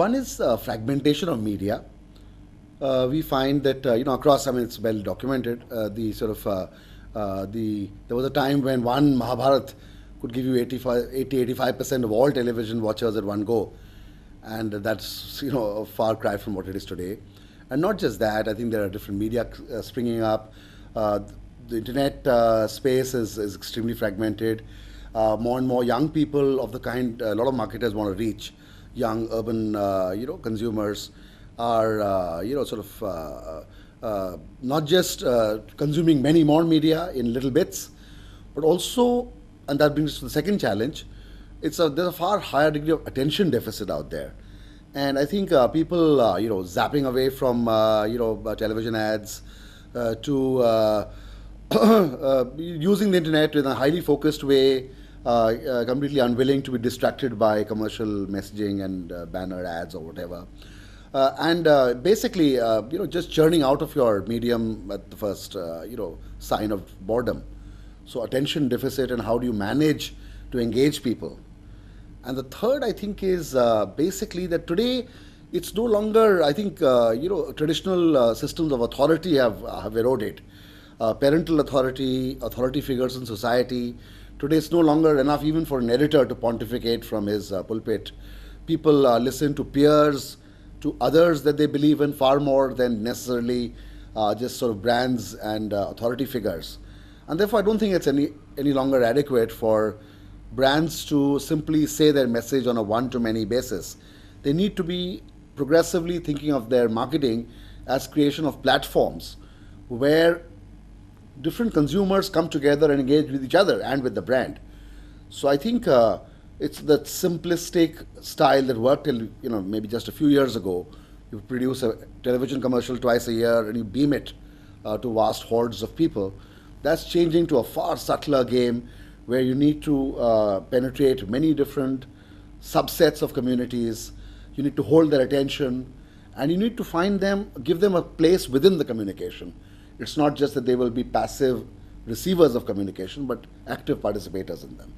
one is fragmentation of media. We find that across, I mean, it's well documented. There was a time when one Mahabharat could give you 85% of all television watchers at one go, and that's a far cry from what it is today. And not just that, I think there are different media springing up. Uh, the internet space is extremely fragmented. More and more young people of the kind a lot of marketers want to reach, young urban consumers are not just consuming many more media in little bits, but also, and that brings us to the second challenge, there's a far higher degree of attention deficit out there. And I think people, zapping away from, television ads to using the internet in a highly focused way, completely unwilling to be distracted by commercial messaging and banner ads or whatever. And basically, just churning out of your medium at the first, sign of boredom. So attention deficit, and how do you manage to engage people? And the third, I think, is basically that today it's no longer, I think, traditional systems of authority have eroded. Parental authority, authority figures in society. Today it's no longer enough even for an editor to pontificate from his pulpit. People listen to peers, to others that they believe in far more than necessarily just sort of brands and authority figures. And therefore, I don't think it's any longer adequate for brands to simply say their message on a one-to-many basis. They need to be progressively thinking of their marketing as creation of platforms where different consumers come together and engage with each other and with the brand. So I think it's the simplistic style that worked till maybe just a few years ago. You produce a television commercial twice a year and you beam it to vast hordes of people. That's changing to a far subtler game where you need to penetrate many different subsets of communities. You need to hold their attention, and you need to give them a place within the communication. It's not just that they will be passive receivers of communication, but active participators in them.